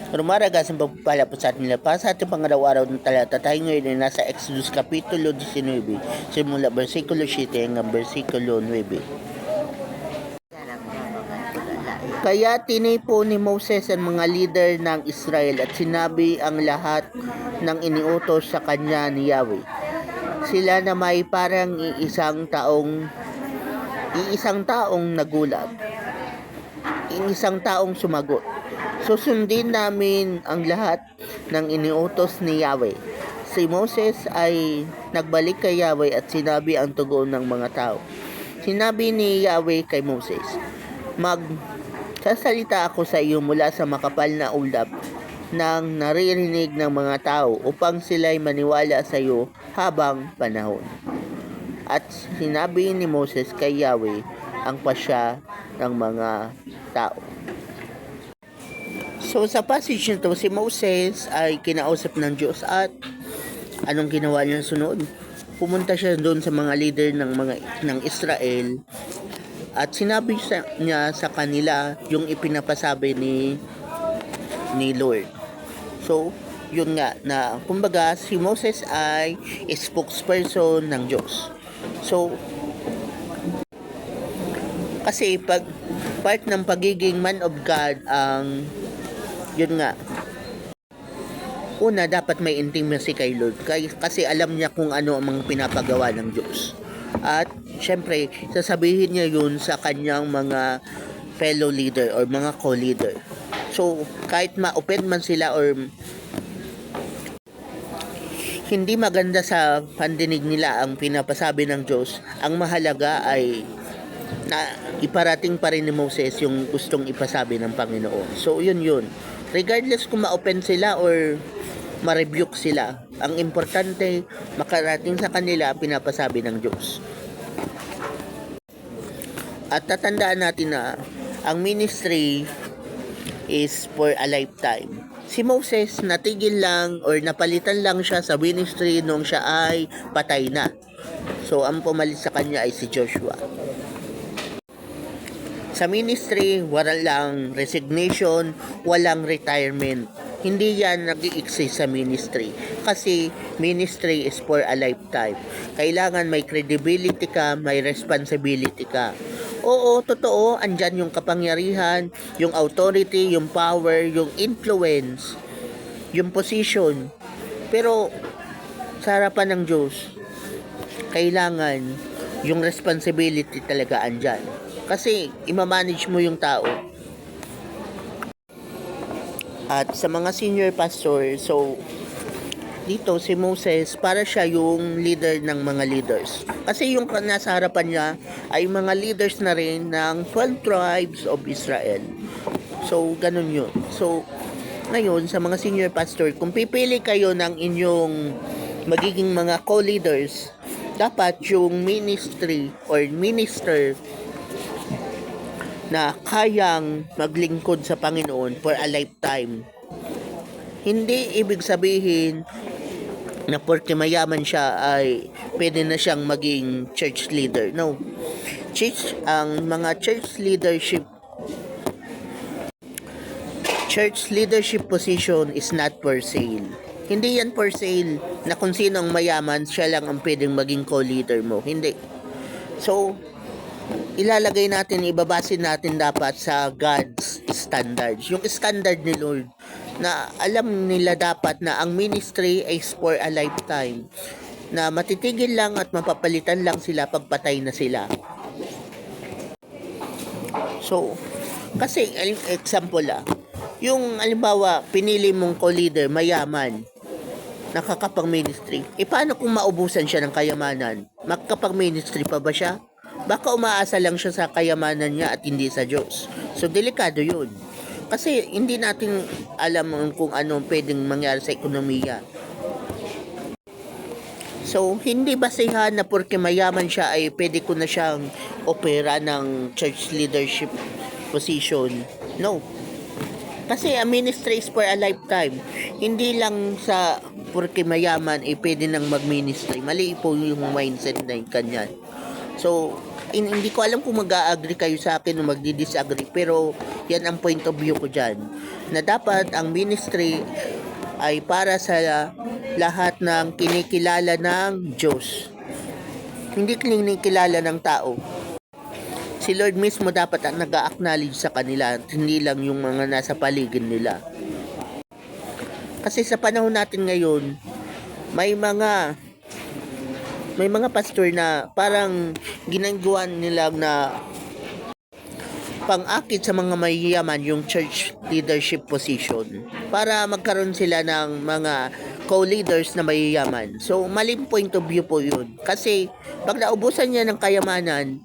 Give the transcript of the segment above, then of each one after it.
Rumaragas ang pagpapala po sa ating lahat. Sa ating pangaraw-araw ng talata, tayo ngayon ay nasa Exodus Kapitulo 19, simula versikulo 7 hanggang versikulo 9. Kaya tinipo ni Moses ang mga leader ng Israel at sinabi ang lahat ng iniutos sa kanya ni Yahweh. Sila na may parang iisang taong nagulat, isang taong sumagot. Susundin namin ang lahat ng iniutos ni Yahweh. Si Moses ay nagbalik kay Yahweh at sinabi ang tugon ng mga tao. Sinabi ni Yahweh kay Moses, Magsasalita ako sa iyo mula sa makapal na ulap ng naririnig ng mga tao upang sila'y maniwala sa iyo habang panahon. At sinabi ni Moses kay Yahweh ang pasya ng mga tao. So sa passage nito, si Moses ay kinausap ng Diyos at anong ginawa niya sunod? Pumunta siya doon sa mga leader ng Israel at sinabi niya sa kanila yung ipinapasabi ni Lord. So, yun nga na kumbaga si Moses ay spokesperson ng Diyos. So, kasi pag part ng pagiging man of God ang yun nga, una dapat may intimacy kay Lord kasi alam niya kung ano ang mga pinapagawa ng Diyos. At syempre, sasabihin niya yun sa kanyang mga fellow leader or mga co-leader. So, kahit ma-offend man sila or hindi maganda sa pandinig nila ang pinapasabi ng Diyos, ang mahalaga ay na iparating pa rin ni Moses yung gustong ipasabi ng Panginoon. So, yun. Regardless kung ma-offend sila or ma-rebuke sila, ang importante makarating sa kanila ang pinapasabi ng Diyos. At tatandaan natin na ang ministry is for a lifetime. Si Moses natigil lang or napalitan lang siya sa ministry nung siya ay patay na. So ang pumalit sa kanya ay si Joshua. Sa ministry, walang resignation, walang retirement. Hindi yan nag-i-exist sa ministry. Kasi ministry is for a lifetime. Kailangan may credibility ka, may responsibility ka. Oo, totoo, andyan yung kapangyarihan, yung authority, yung power, yung influence, yung position. Pero sa harapan ng Diyos, kailangan yung responsibility talaga andyan. Kasi imamanage mo yung tao. At sa mga senior pastor, so dito si Moses para siya yung leader ng mga leaders. Kasi yung nasa harapan niya ay mga leaders na rin ng 12 tribes of Israel. So ganun yun. So ngayon sa mga senior pastor, kung pipili kayo ng inyong magiging mga co-leaders, dapat yung ministry or minister na kayang maglingkod sa Panginoon for a lifetime. Hindi ibig sabihin na porque mayaman siya ay pwede na siyang maging church leader. No. Ang mga church leadership position is not for sale. Hindi yan for sale na kung sino ang mayaman, siya lang ang pwedeng maging co-leader mo. Hindi. So, ilalagay natin, ibabasin natin dapat sa God's standards. Yung standard ni Lord na alam nila dapat na ang ministry is for a lifetime. Na matitigil lang at mapapalitan lang sila pagpatay na sila. So, kasi example yung alimbawa, pinili mong co-leader, mayaman, nakakapag-ministry. Paano kung maubusan siya ng kayamanan? Makakapag-ministry pa ba siya? Baka umaasa lang siya sa kayamanan niya at hindi sa Diyos. So, delikado yun. Kasi hindi natin alam kung ano pwedeng mangyari sa ekonomiya. So, hindi basehan na porque mayaman siya ay pwede ko na siyang opera ng church leadership position. No. Kasi ang ministry is for a lifetime. Hindi lang sa porque mayaman ay pwede nang mag-ministry. Mali po yung mindset na yung kanyan. So, hindi ko alam kung mag-a-agree kayo sa akin o magdi-disagree, pero Yan ang point of view ko dyan. Na dapat ang ministry ay para sa lahat ng kinikilala ng Diyos. Hindi kinikilala ng tao. Si Lord mismo dapat ang nag-a-acknowledge sa kanila, hindi lang yung mga nasa paligid nila. Kasi sa panahon natin ngayon, may mga pastor na parang ginagawa nila na pang-akit sa mga mayayaman yung church leadership position para magkaroon sila ng mga co-leaders na mayayaman. So, maling point of view po yun. Kasi, pag naubusan niya ng kayamanan,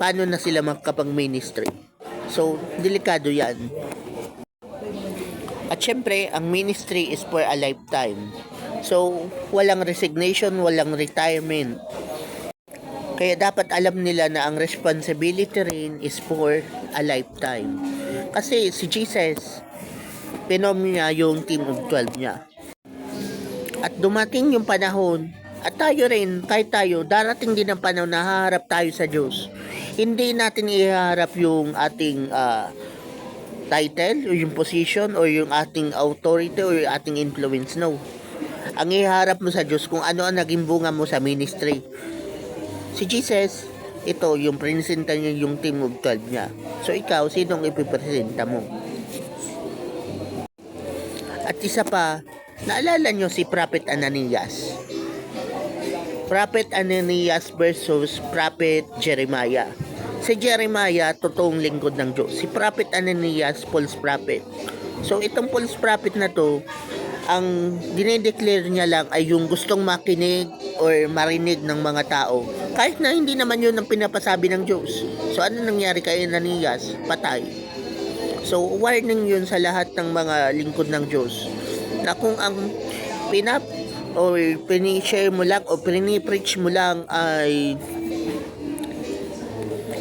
paano na sila makapag-ministry? So, delikado yan. At syempre, ang ministry is for a lifetime. So, walang resignation, walang retirement. Kaya dapat alam nila na ang responsibility rin is for a lifetime. Kasi si Jesus, pinom niya yung team of 12 niya. At dumating yung panahon, at tayo rin, kahit tayo, darating din ang panahon na haharap tayo sa Diyos. Hindi natin iharap yung ating title, o yung position, o yung ating authority, o yung ating influence. No. Ang iharap mo sa Diyos kung ano ang naging bunga mo sa ministry. Si Jesus, ito yung presenta niya yung team of 12 niya. So ikaw, sinong ipipresenta mo? At isa pa, naalala nyo si Prophet Ananias. Prophet Ananias versus Prophet Jeremiah. Si Jeremiah, totoong lingkod ng Diyos. Si Prophet Ananias, false prophet. So itong false prophet na to, ang dinedeclare niya lang ay yung gustong makinig or marinig ng mga tao. Kahit na hindi naman yun ang pinapasabi ng Diyos. So ano nangyari kay Ananias? Patay. So warning yun sa lahat ng mga lingkod ng Diyos. Na kung ang pinishare mo lang o pinipreach mo lang ay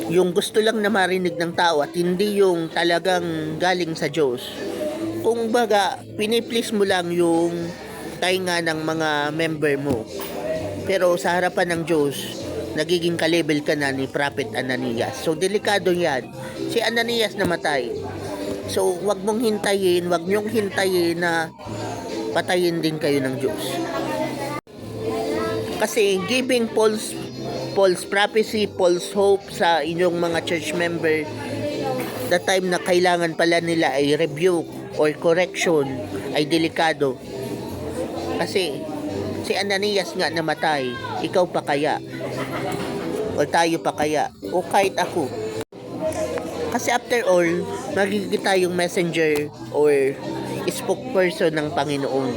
yung gusto lang na marinig ng tao at hindi yung talagang galing sa Diyos. Kung baga, piniplease mo lang yung tainga ng mga member mo. Pero sa harapan ng Diyos, nagiging kalibel ka na ni Prophet Ananias. So, delikado yan. Si Ananias namatay. So, wag niyong hintayin na patayin din kayo ng Diyos. Kasi, giving false prophecy, false hope sa inyong mga church member, the time na kailangan pala nila ay rebuke or correction ay delikado. Kasi si Ananias nga namatay, ikaw pa kaya? O tayo pa kaya? O kahit ako? Kasi after all, magiging tayong messenger or spokesperson ng Panginoon.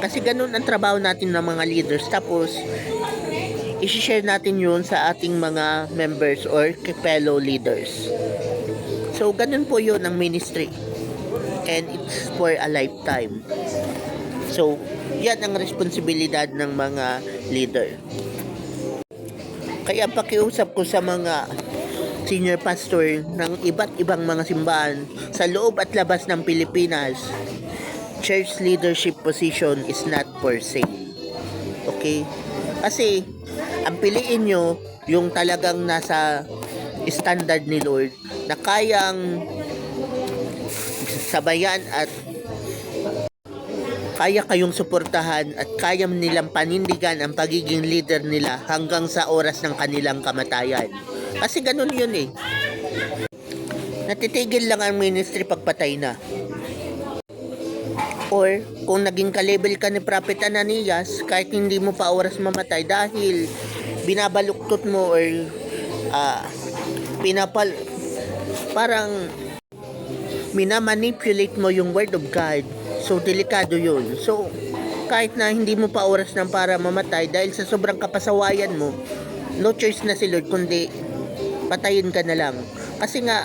Kasi ganun ang trabaho natin ng mga leaders. Tapos, i-share natin yun sa ating mga members or fellow leaders. So, ganun po yun ang ministry. And it's for a lifetime. So, yan ang responsibilidad ng mga leader. Kaya pakiusap ko sa mga senior pastor ng iba't ibang mga simbahan sa loob at labas ng Pilipinas, church leadership position is not for sale. Okay? Kasi, ang piliin nyo yung talagang nasa standard ni Lord na kayang sabayan at kaya kayong suportahan at kaya nilang panindigan ang pagiging leader nila hanggang sa oras ng kanilang kamatayan. Kasi ganun yun eh. Natitigil lang ang ministry pagpatay na. Or kung naging kalibel ka ni Prophet Ananias, kahit hindi mo pa oras mamatay dahil binabaluktot mo or parang minamanipulate mo yung word of God. So, delikado yun. So, kahit na hindi mo pa oras ng para mamatay dahil sa sobrang kapasawayan mo, no choice na si Lord kundi patayin ka na lang. Kasi nga,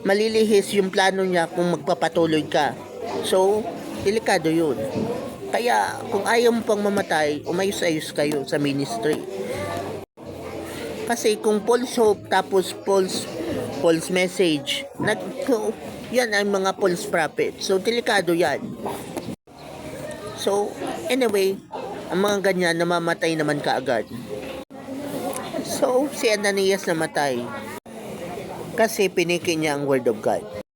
malilihis yung plano niya kung magpapatuloy ka. So, delikado yun. Kaya, kung ayaw mo pang mamatay, umayos-ayos kayo sa ministry. Kasi kung false hope tapos false message, yan ay mga false prophet. So, delikado yan. So, anyway, ang mga ganyan namamatay naman kaagad. So, si Ananias namatay. kasi piniki niya ang Word of God.